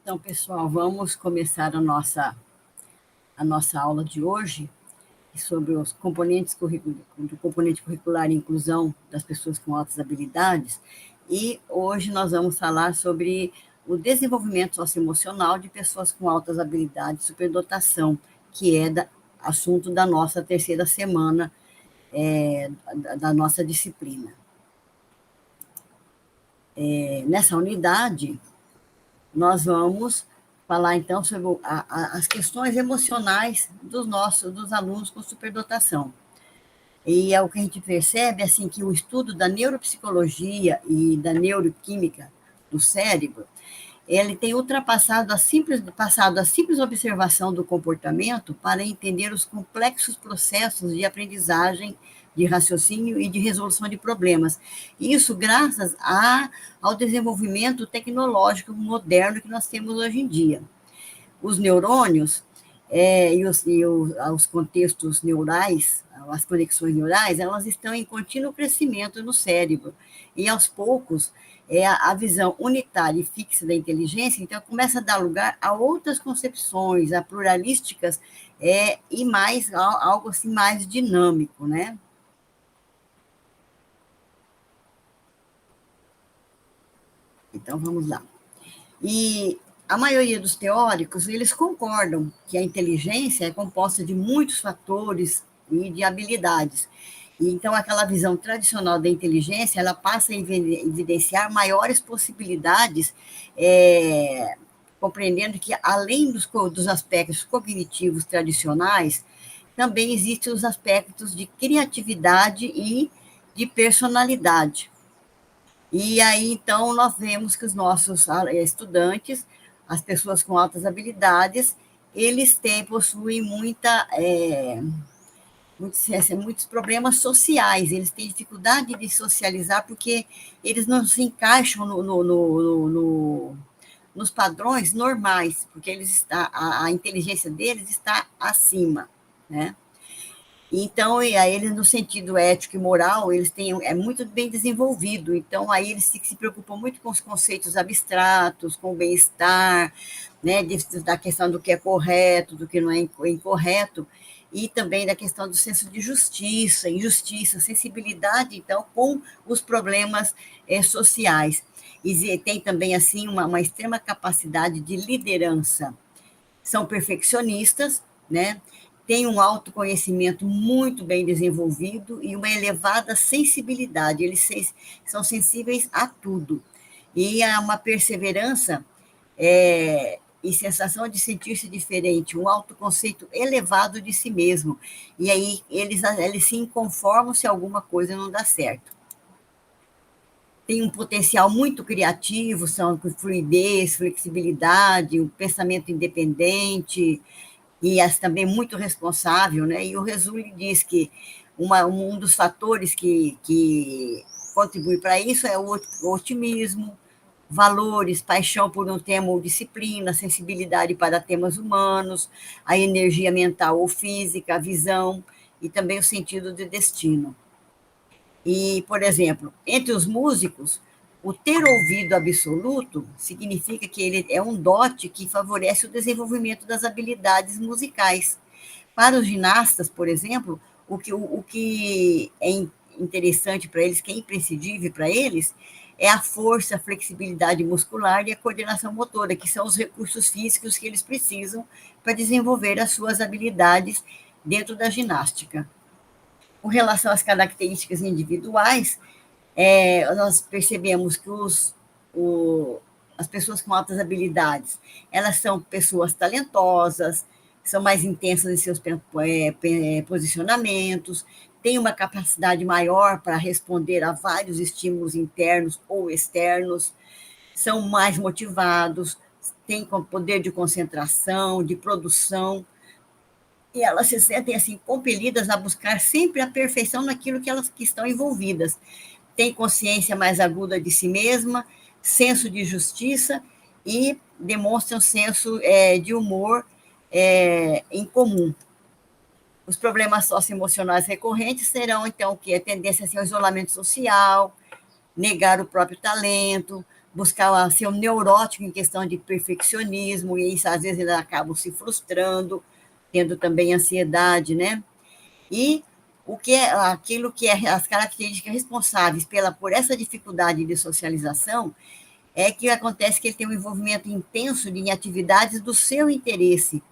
Então, pessoal, vamos começar a nossa aula de hoje sobre os componentes do componente curricular e inclusão das pessoas com altas habilidades. E hoje nós vamos falar sobre o desenvolvimento socioemocional de pessoas com altas habilidades, superdotação, que é assunto da nossa terceira semana da nossa disciplina. Nessa unidade, nós vamos falar, então, sobre as questões emocionais dos alunos com superdotação. E é o que a gente percebe, assim, que o estudo da neuropsicologia e da neuroquímica do cérebro, ele tem passado a simples observação do comportamento para entender os complexos processos de aprendizagem, de raciocínio e de resolução de problemas. Isso graças ao desenvolvimento tecnológico moderno que nós temos hoje em dia. Os neurônios os contextos neurais, as conexões neurais, elas estão em contínuo crescimento no cérebro. E, aos poucos, a visão unitária e fixa da inteligência, então, começa a dar lugar a outras concepções, a pluralísticas, e mais, algo assim mais dinâmico, né? Então, vamos lá. E a maioria dos teóricos, eles concordam que a inteligência é composta de muitos fatores e de habilidades. E, então, aquela visão tradicional da inteligência, ela passa a evidenciar maiores possibilidades, compreendendo que, além dos aspectos cognitivos tradicionais, também existem os aspectos de criatividade e de personalidade. E aí, então, nós vemos que os nossos estudantes, as pessoas com altas habilidades, eles possuem muitos problemas sociais, eles têm dificuldade de socializar porque eles não se encaixam nos padrões normais, porque a inteligência deles está acima, né? Então, aí eles, no sentido ético e moral, é muito bem desenvolvido. Então, aí eles se preocupam muito com os conceitos abstratos, com o bem-estar, né, da questão do que é correto, do que não é incorreto, e também da questão do senso de justiça, injustiça, sensibilidade, então, com os problemas sociais. E tem também, assim, uma extrema capacidade de liderança. São perfeccionistas, né? Têm um autoconhecimento muito bem desenvolvido e uma elevada sensibilidade. Eles são sensíveis a tudo. E há uma perseverança e sensação de sentir-se diferente, um autoconceito elevado de si mesmo. E aí eles se inconformam se alguma coisa não dá certo. Tem um potencial muito criativo, são fluidez, flexibilidade, um pensamento independente, e também muito responsável, né? E o Resuli diz que um dos fatores que contribui para isso é o otimismo, valores, paixão por um tema ou disciplina, sensibilidade para temas humanos, a energia mental ou física, a visão e também o sentido de destino. E, por exemplo, entre os músicos, o ter ouvido absoluto significa que ele é um dote que favorece o desenvolvimento das habilidades musicais. Para os ginastas, por exemplo, o que é interessante para eles, que é imprescindível para eles, é a força, a flexibilidade muscular e a coordenação motora, que são os recursos físicos que eles precisam para desenvolver as suas habilidades dentro da ginástica. Com relação às características individuais, nós percebemos que as pessoas com altas habilidades, elas são pessoas talentosas, são mais intensas em seus posicionamentos, têm uma capacidade maior para responder a vários estímulos internos ou externos, são mais motivados, têm poder de concentração, de produção, e elas se sentem assim compelidas a buscar sempre a perfeição naquilo que estão envolvidas. Tem consciência mais aguda de si mesma, senso de justiça e demonstram senso de humor em comum. Os problemas socioemocionais recorrentes serão, então, o que? A tendência ao isolamento social, negar o próprio talento, buscar ser um neurótico em questão de perfeccionismo, e isso às vezes eles acabam se frustrando, tendo também ansiedade, né? E o que é aquilo que é as características responsáveis por essa dificuldade de socialização é que acontece que ele tem um envolvimento intenso em atividades do seu interesse.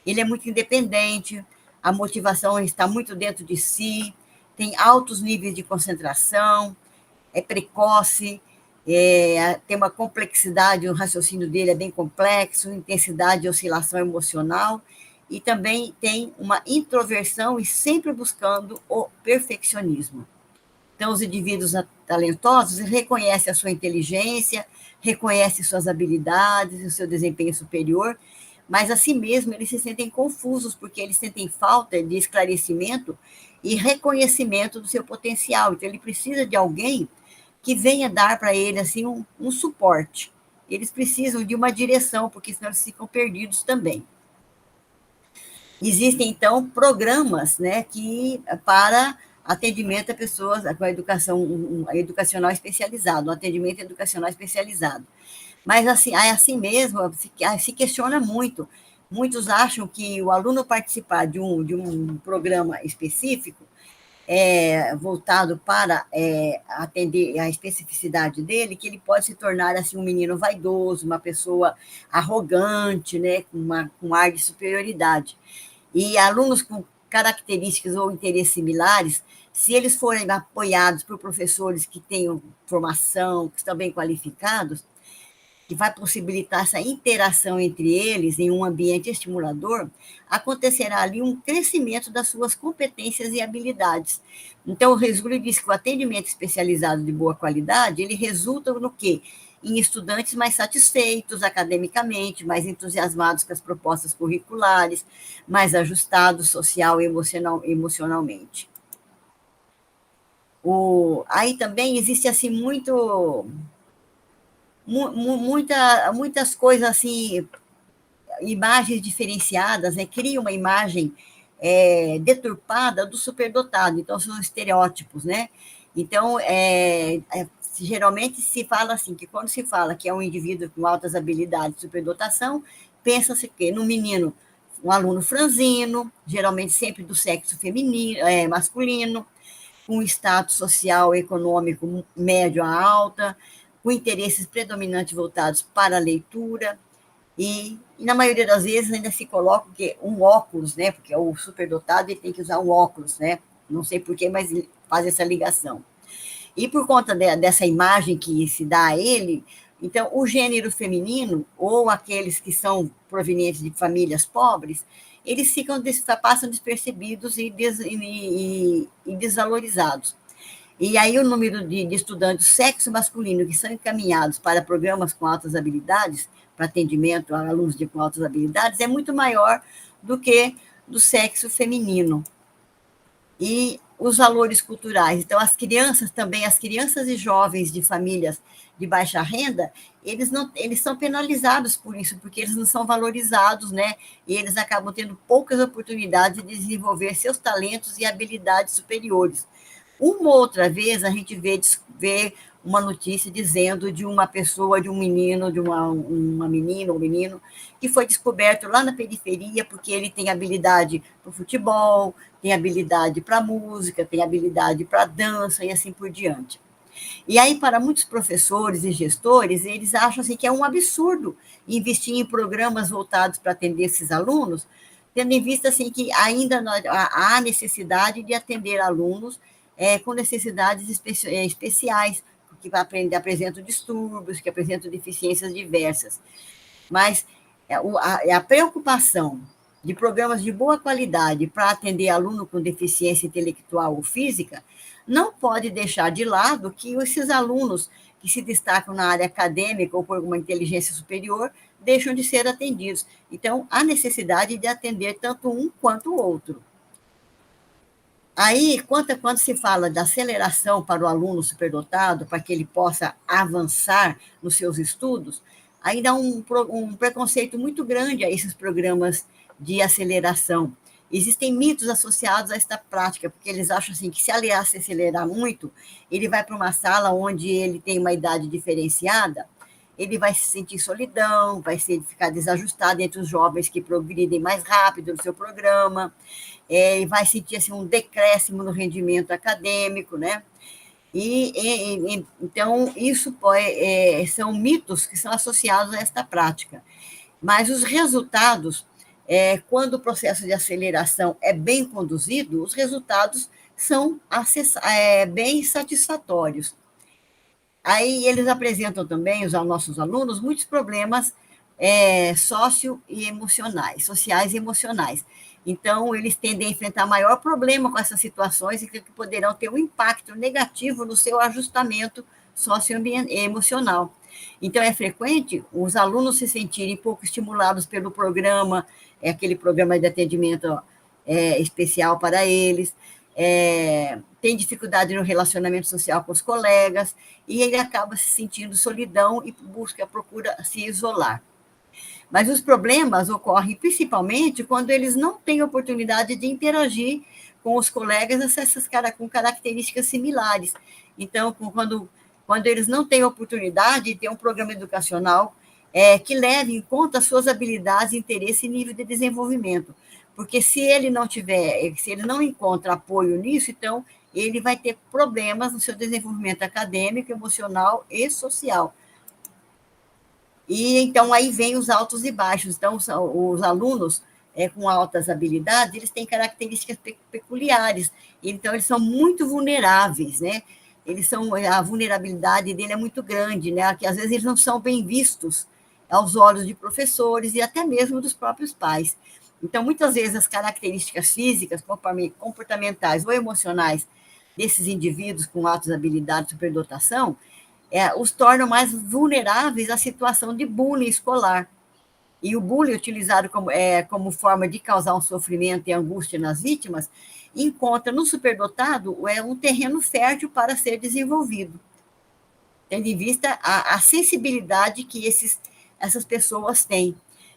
Ele é muito independente, a motivação está muito dentro de si, tem altos níveis de concentração, é precoce, tem uma complexidade, o raciocínio dele é bem complexo, intensidade de oscilação emocional, e também tem uma introversão e sempre buscando o perfeccionismo. Então, os indivíduos talentosos reconhecem a sua inteligência, reconhecem suas habilidades, o seu desempenho superior, mas, assim mesmo, eles se sentem confusos, porque eles sentem falta de esclarecimento e reconhecimento do seu potencial. Então, ele precisa de alguém que venha dar para ele assim, um suporte. Eles precisam de uma direção, porque senão eles ficam perdidos também. Existem, então, programas, né, para atendimento a pessoas com a educação educacional especializado, um atendimento educacional especializado. Mas, assim mesmo, se questiona muito. Muitos acham que o aluno participar de um programa específico, voltado para atender a especificidade dele, que ele pode se tornar assim, um menino vaidoso, uma pessoa arrogante, né, com um ar de superioridade. E alunos com características ou interesses similares, se eles forem apoiados por professores que tenham formação, que estão bem qualificados, que vai possibilitar essa interação entre eles em um ambiente estimulador, acontecerá ali um crescimento das suas competências e habilidades. Então, o Resgulli diz que o atendimento especializado de boa qualidade, ele resulta no quê? Em estudantes mais satisfeitos academicamente, mais entusiasmados com as propostas curriculares, mais ajustados social e emocionalmente. Aí também existe assim muitas coisas assim, imagens diferenciadas, né? Cria uma imagem deturpada do superdotado, então são estereótipos, né? Então, geralmente se fala assim, que quando se fala que é um indivíduo com altas habilidades de superdotação, pensa-se que no menino, um aluno franzino, geralmente sempre do sexo feminino, masculino, com status social e econômico médio a alta, com interesses predominantes voltados para a leitura, e na maioria das vezes ainda se coloca que um óculos, né? Porque o superdotado ele tem que usar um óculos, né? Não sei porquê, mas faz essa ligação. E por conta dessa imagem que se dá a ele, então o gênero feminino, ou aqueles que são provenientes de famílias pobres, eles passam despercebidos e desvalorizados. E aí o número de estudantes sexo masculino que são encaminhados para programas com altas habilidades, para atendimento a alunos com altas habilidades, é muito maior do que do sexo feminino. E os valores culturais. Então, as crianças e jovens de famílias de baixa renda, eles são penalizados por isso, porque eles não são valorizados, né? E eles acabam tendo poucas oportunidades de desenvolver seus talentos e habilidades superiores. Uma outra vez a gente vê uma notícia dizendo de uma pessoa, de um menino, de uma menina ou menino, que foi descoberto lá na periferia porque ele tem habilidade para o futebol, tem habilidade para música, tem habilidade para dança e assim por diante. E aí, para muitos professores e gestores, eles acham assim, que é um absurdo investir em programas voltados para atender esses alunos, tendo em vista assim, que ainda há necessidade de atender alunos com necessidades especiais, que apresentam distúrbios, que apresentam deficiências diversas. Mas a preocupação de programas de boa qualidade para atender aluno com deficiência intelectual ou física não pode deixar de lado que esses alunos que se destacam na área acadêmica ou por alguma inteligência superior deixam de ser atendidos. Então, há necessidade de atender tanto um quanto o outro. Aí, quando se fala da aceleração para o aluno superdotado, para que ele possa avançar nos seus estudos, ainda há um preconceito muito grande a esses programas de aceleração. Existem mitos associados a esta prática, porque eles acham assim, que se se acelerar muito, ele vai para uma sala onde ele tem uma idade diferenciada, ele vai se sentir solidão, ficar desajustado entre os jovens que progridem mais rápido no seu programa, e vai sentir assim, um decréscimo no rendimento acadêmico, né? Então, isso são mitos que são associados a esta prática. Mas os resultados, quando o processo de aceleração é bem conduzido, os resultados são bem satisfatórios. Aí eles apresentam também, os nossos alunos, muitos problemas sociais e emocionais. Então, eles tendem a enfrentar maior problema com essas situações e que poderão ter um impacto negativo no seu ajustamento socioemocional. Então, é frequente os alunos se sentirem pouco estimulados pelo programa, aquele programa de atendimento especial para eles, tem dificuldade no relacionamento social com os colegas, e ele acaba se sentindo solidão e procura se isolar. Mas os problemas ocorrem principalmente quando eles não têm oportunidade de interagir com os colegas com características similares. Então, quando eles não têm oportunidade de ter um programa educacional que leve em conta as suas habilidades, interesse e nível de desenvolvimento. Porque se ele não encontra apoio nisso, então ele vai ter problemas no seu desenvolvimento acadêmico, emocional e social. E então aí vem os altos e baixos. Então, os alunos com altas habilidades, eles têm características peculiares. Então, eles são muito vulneráveis, né? A vulnerabilidade dele é muito grande, né? Que às vezes eles não são bem vistos aos olhos de professores e até mesmo dos próprios pais. Então, muitas vezes as características físicas, comportamentais ou emocionais desses indivíduos com altas habilidades de superdotação os tornam mais vulneráveis à situação de bullying escolar. E o bullying, utilizado como forma de causar um sofrimento e angústia nas vítimas, encontra no superdotado um terreno fértil para ser desenvolvido, tendo em vista a sensibilidade que essas pessoas têm.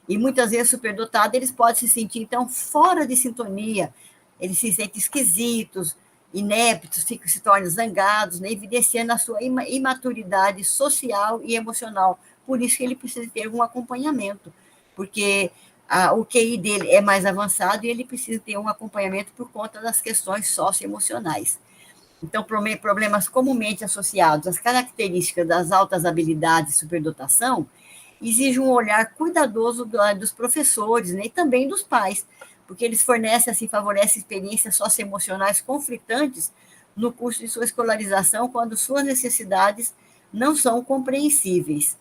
E muitas vezes, superdotados, eles podem se sentir, então, fora de sintonia, eles se sentem esquisitos, ineptos, se tornam zangados, né, evidenciando a sua imaturidade social e emocional. Por isso que ele precisa ter um acompanhamento, porque o QI dele é mais avançado e ele precisa ter um acompanhamento por conta das questões socioemocionais. Então, problemas comumente associados às características das altas habilidades e superdotação exigem um olhar cuidadoso dos professores, né, e também dos pais, porque eles favorecem experiências socioemocionais conflitantes no curso de sua escolarização, quando suas necessidades não são compreensíveis.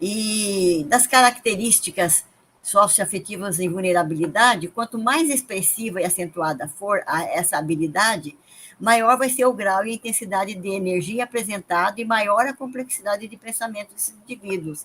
E das características socioafetivas em vulnerabilidade, quanto mais expressiva e acentuada for essa habilidade, maior vai ser o grau e a intensidade de energia apresentada e maior a complexidade de pensamento desses indivíduos.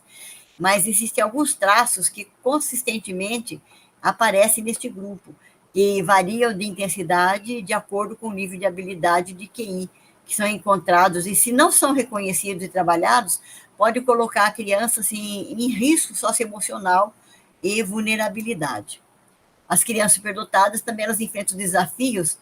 Mas existem alguns traços que consistentemente aparecem neste grupo, que variam de intensidade de acordo com o nível de habilidade de QI, que são encontrados, e se não são reconhecidos e trabalhados, pode colocar a criança assim, em risco socioemocional e vulnerabilidade. As crianças superdotadas também elas enfrentam desafios,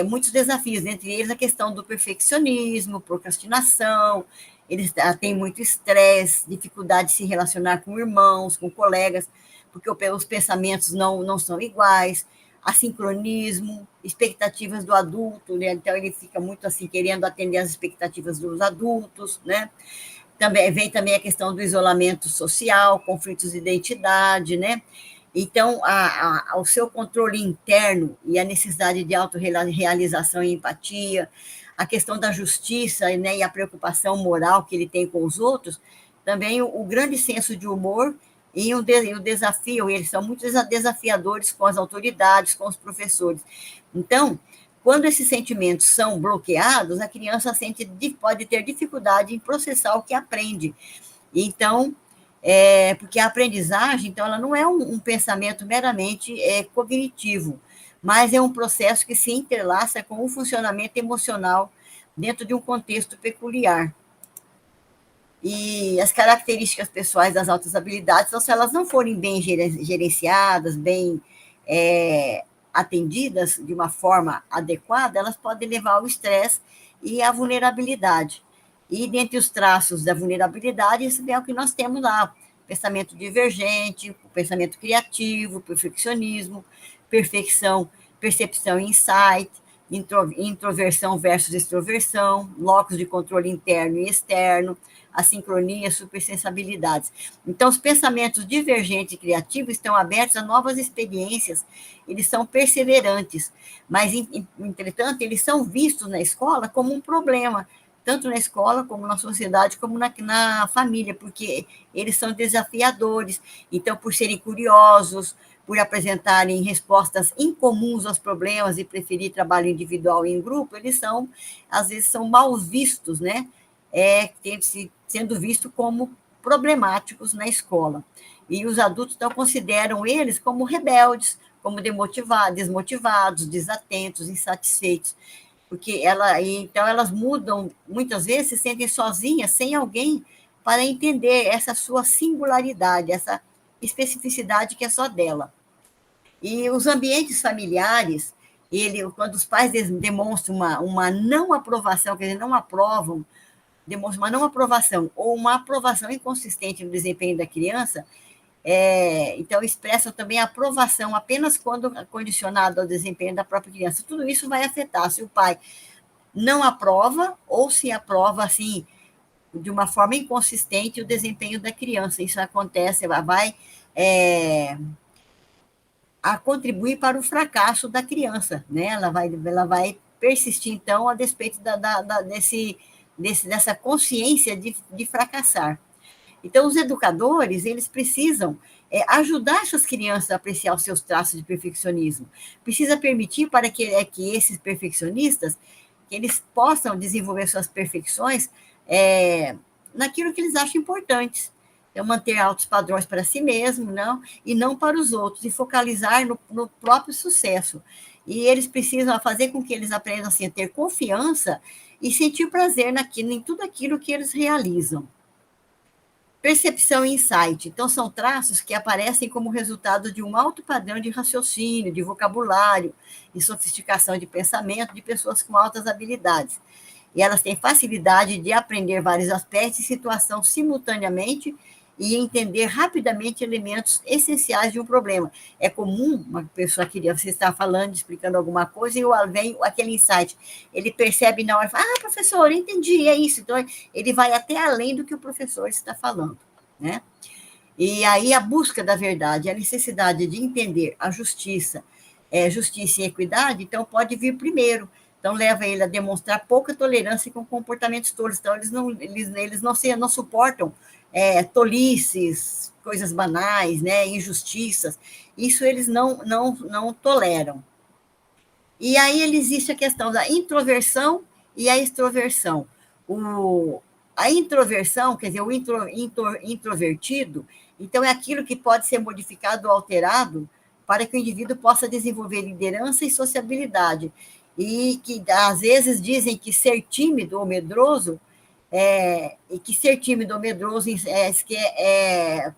muitos desafios, dentre eles a questão do perfeccionismo, procrastinação, eles têm muito estresse, dificuldade de se relacionar com irmãos, com colegas, porque os pensamentos não são iguais, assincronismo, expectativas do adulto, né? Então ele fica muito assim querendo atender às expectativas dos adultos, né? Vem também a questão do isolamento social, conflitos de identidade, né? Então, o seu controle interno e a necessidade de autorrealização e empatia, a questão da justiça, né, e a preocupação moral que ele tem com os outros, também o grande senso de humor e o desafio, eles são muito desafiadores com as autoridades, com os professores. Então, quando esses sentimentos são bloqueados, a criança pode ter dificuldade em processar o que aprende. Então, porque a aprendizagem, então, ela não é um pensamento meramente cognitivo, mas é um processo que se interlaça com o funcionamento emocional dentro de um contexto peculiar. E as características pessoais das altas habilidades, então, se elas não forem bem gerenciadas, bem atendidas de uma forma adequada, elas podem levar ao estresse e à vulnerabilidade. E dentre os traços da vulnerabilidade, isso é o que nós temos lá: pensamento divergente, pensamento criativo, perfeccionismo, perfeição, percepção e insight, introversão versus extroversão, locus de controle interno e externo, assincronia, supersensibilidades. Então, os pensamentos divergentes e criativos estão abertos a novas experiências, eles são perseverantes, mas, entretanto, eles são vistos na escola como um problema, tanto na escola, como na sociedade, como na família, porque eles são desafiadores. Então, por serem curiosos, por apresentarem respostas incomuns aos problemas e preferir trabalho individual e em grupo, eles são, às vezes, são mal vistos, né? Sendo vistos como problemáticos na escola. E os adultos, então, consideram eles como rebeldes, como desmotivados, desatentos, insatisfeitos, porque então elas mudam, muitas vezes se sentem sozinhas, sem alguém para entender essa sua singularidade, essa especificidade que é só dela. E os ambientes familiares, quando os pais demonstram uma não aprovação, quer dizer, não aprovam, demonstram uma não aprovação ou uma aprovação inconsistente no desempenho da criança, então expressam também a aprovação apenas quando condicionado ao desempenho da própria criança. Tudo isso vai afetar se o pai não aprova ou se aprova, assim, de uma forma inconsistente o desempenho da criança. Isso acontece, vai a contribuir para o fracasso da criança, né? Ela vai persistir, então, a despeito dessa consciência de fracassar. Então, os educadores, eles precisam ajudar essas crianças a apreciar os seus traços de perfeccionismo. Precisa permitir para que esses perfeccionistas, que eles possam desenvolver suas perfeições naquilo que eles acham importantes. Então, manter altos padrões para si mesmo, não, e não para os outros, e focalizar no próprio sucesso. E eles precisam fazer com que eles aprendam assim, a ter confiança e sentir prazer em tudo aquilo que eles realizam. Percepção e insight. Então, são traços que aparecem como resultado de um alto padrão de raciocínio, de vocabulário e sofisticação de pensamento de pessoas com altas habilidades. E elas têm facilidade de aprender vários aspectos e situações simultaneamente e entender rapidamente elementos essenciais de um problema. É comum uma pessoa que você está falando, explicando alguma coisa, e vem aquele insight. Ele percebe na hora e fala: professor, eu entendi, é isso. Então, ele vai até além do que o professor está falando, né? E aí a busca da verdade, a necessidade de entender a justiça e equidade, então pode vir primeiro. Então, leva ele a demonstrar pouca tolerância com comportamentos tolos. Então, eles não suportam tolices, coisas banais, né, injustiças. Isso eles não toleram. E aí existe a questão da introversão e a extroversão. A introversão, quer dizer, o introvertido, então é aquilo que pode ser modificado ou alterado para que o indivíduo possa desenvolver liderança e sociabilidade. E que, às vezes, dizem que ser tímido ou medroso,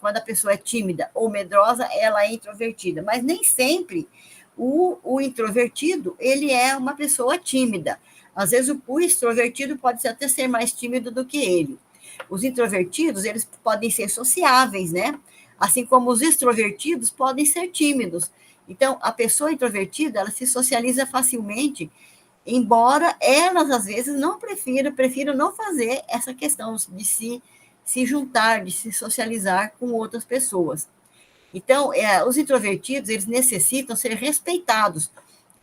quando a pessoa é tímida ou medrosa, ela é introvertida. Mas nem sempre o introvertido, ele é uma pessoa tímida. Às vezes, o extrovertido pode até ser mais tímido do que ele. Os introvertidos, eles podem ser sociáveis, né? Assim como os extrovertidos podem ser tímidos. Então, a pessoa introvertida, ela se socializa facilmente, embora elas, às vezes, prefiram não fazer essa questão de se juntar, de se socializar com outras pessoas. Então, os introvertidos, eles necessitam ser respeitados,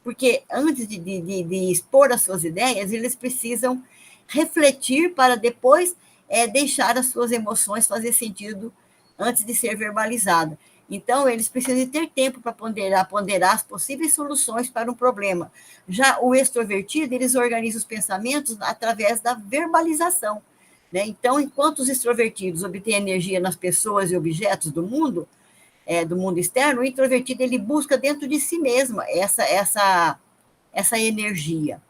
porque antes de expor as suas ideias, eles precisam refletir para depois deixar as suas emoções fazer sentido antes de ser verbalizada. Então, eles precisam ter tempo para ponderar as possíveis soluções para um problema. Já o extrovertido, eles organizam os pensamentos através da verbalização, né? Então, enquanto os extrovertidos obtêm energia nas pessoas e objetos do mundo externo, o introvertido ele busca dentro de si mesmo essa energia.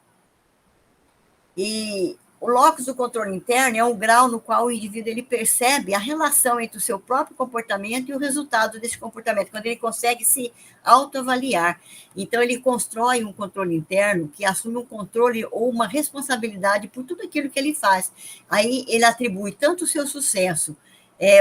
E o locus do controle interno é um grau no qual o indivíduo ele percebe a relação entre o seu próprio comportamento e o resultado desse comportamento, quando ele consegue se autoavaliar. Então, ele constrói um controle interno que assume um controle ou uma responsabilidade por tudo aquilo que ele faz. Aí, ele atribui tanto o seu sucesso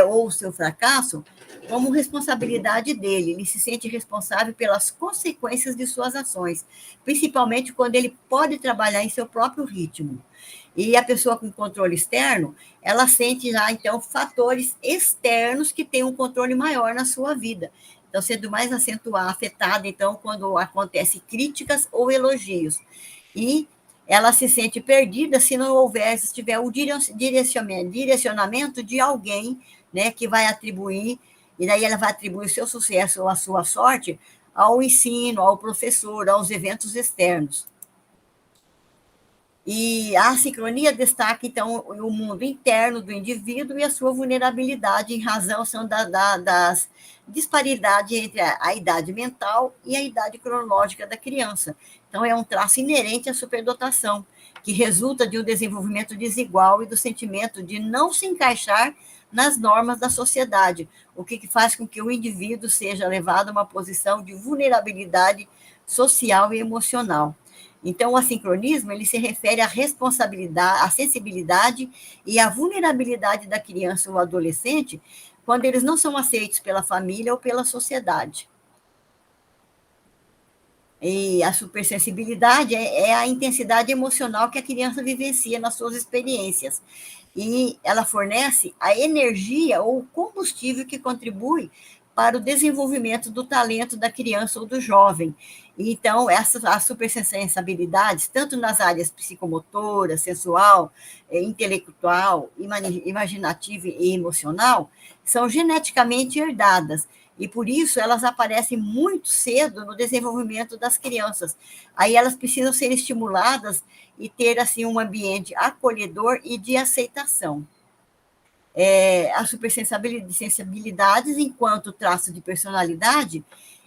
ou o seu fracasso como responsabilidade dele. Ele se sente responsável pelas consequências de suas ações, principalmente quando ele pode trabalhar em seu próprio ritmo. E a pessoa com controle externo, ela sente já, então, fatores externos que têm um controle maior na sua vida. Então, sendo mais acentuada, afetada, então, quando acontecem críticas ou elogios. E ela se sente perdida se não houver, se tiver o direcionamento de alguém, né, que vai atribuir, e daí ela vai atribuir o seu sucesso ou a sua sorte ao ensino, ao professor, aos eventos externos. E a sincronia destaca, então, o mundo interno do indivíduo e a sua vulnerabilidade em razão das disparidades entre a idade mental e a idade cronológica da criança. Então, é um traço inerente à superdotação, que resulta de um desenvolvimento desigual e do sentimento de não se encaixar nas normas da sociedade, o que faz com que o indivíduo seja levado a uma posição de vulnerabilidade social e emocional. Então, o assincronismo ele se refere à responsabilidade, à sensibilidade e à vulnerabilidade da criança ou adolescente quando eles não são aceitos pela família ou pela sociedade. E a supersensibilidade é a intensidade emocional que a criança vivencia nas suas experiências. E ela fornece a energia ou o combustível que contribui para o desenvolvimento do talento da criança ou do jovem. Então, as supersensibilidades, tanto nas áreas psicomotora, sensual, intelectual, imaginativa e emocional, são geneticamente herdadas. E por isso elas aparecem muito cedo no desenvolvimento das crianças. Aí elas precisam ser estimuladas e ter assim um ambiente acolhedor e de aceitação. As supersensibilidades, enquanto traço de personalidade,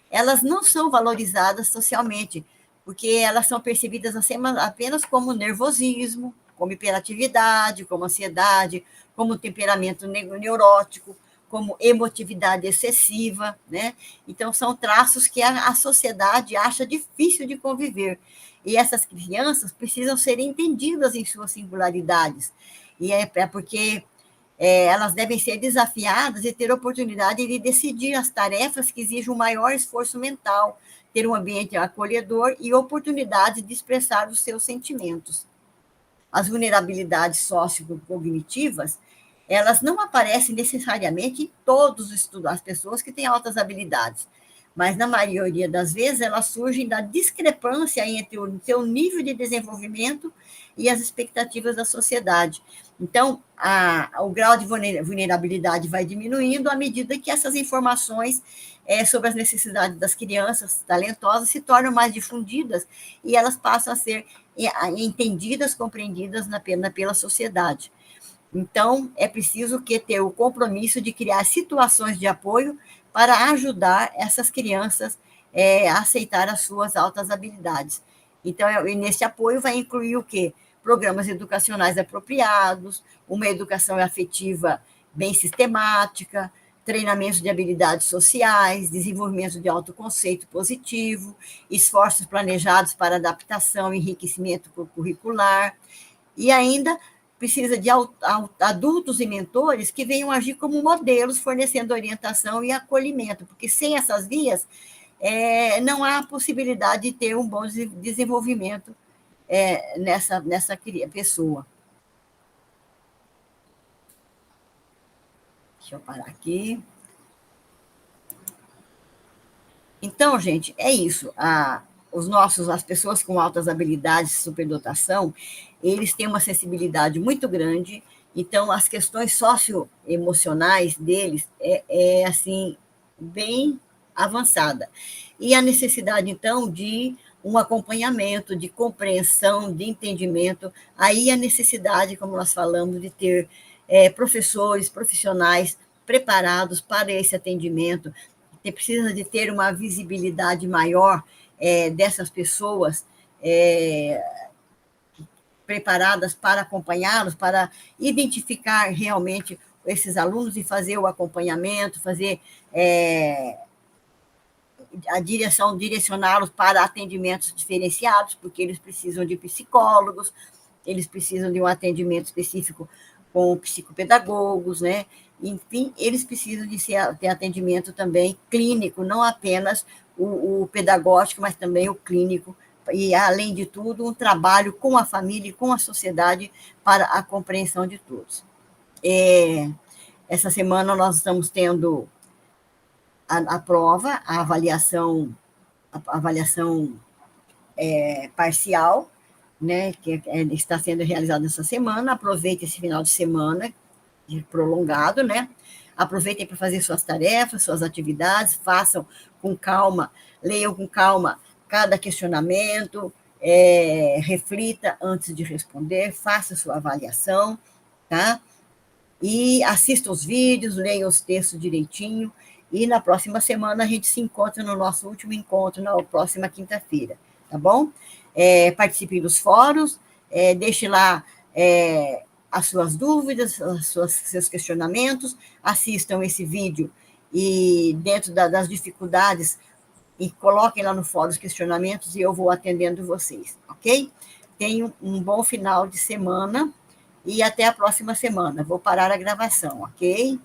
elas não são valorizadas socialmente, porque elas são percebidas apenas como nervosismo, como hiperatividade, como ansiedade, como temperamento neurótico, como emotividade excessiva, né? Então, são traços que a sociedade acha difícil de conviver. E essas crianças precisam ser entendidas em suas singularidades. E é porque elas devem ser desafiadas e ter oportunidade de decidir as tarefas que exigem um maior esforço mental, ter um ambiente acolhedor e oportunidade de expressar os seus sentimentos. As vulnerabilidades sociocognitivas, elas não aparecem necessariamente em todos os estudos, as pessoas que têm altas habilidades, mas na maioria das vezes elas surgem da discrepância entre o seu nível de desenvolvimento e as expectativas da sociedade. Então, o grau de vulnerabilidade vai diminuindo à medida que essas informações sobre as necessidades das crianças talentosas se tornam mais difundidas e elas passam a ser entendidas, compreendidas pela sociedade. Então, é preciso ter o compromisso de criar situações de apoio para ajudar essas crianças a aceitar as suas altas habilidades. Então, nesse apoio vai incluir o quê? Programas educacionais apropriados, uma educação afetiva bem sistemática, treinamentos de habilidades sociais, desenvolvimento de autoconceito positivo, esforços planejados para adaptação e enriquecimento curricular, e ainda precisa de adultos e mentores que venham agir como modelos, fornecendo orientação e acolhimento, porque sem essas vias não há possibilidade de ter um bom desenvolvimento nessa pessoa. Deixa eu parar aqui. Então, gente, é isso. As pessoas com altas habilidades, superdotação, eles têm uma sensibilidade muito grande, então as questões socioemocionais deles assim, bem avançada. E a necessidade, então, de um acompanhamento, de compreensão, de entendimento, aí a necessidade, como nós falamos, de ter professores, profissionais preparados para esse atendimento, que precisa de ter uma visibilidade maior dessas pessoas preparadas para acompanhá-los, para identificar realmente esses alunos e fazer o acompanhamento, fazer a direção, direcioná-los para atendimentos diferenciados, porque eles precisam de psicólogos, eles precisam de um atendimento específico com psicopedagogos, né? Enfim, eles precisam de ter atendimento também clínico, não apenas o pedagógico, mas também o clínico, e, além de tudo, um trabalho com a família e com a sociedade para a compreensão de todos. Essa semana nós estamos tendo a prova, a avaliação parcial, né, que está sendo realizada essa semana. Aproveite esse final de semana prolongado, né? Aproveitem para fazer suas tarefas, suas atividades, façam com calma, leiam com calma cada questionamento, reflita antes de responder, faça sua avaliação, tá? E assista os vídeos, leia os textos direitinho, e na próxima semana a gente se encontra no nosso último encontro, na próxima quinta-feira, tá bom? Participe dos fóruns, deixe lá as suas dúvidas, seus questionamentos, assistam esse vídeo e, dentro das dificuldades, e coloquem lá no fórum os questionamentos e eu vou atendendo vocês, ok? Tenham um bom final de semana e até a próxima semana. Vou parar a gravação, ok?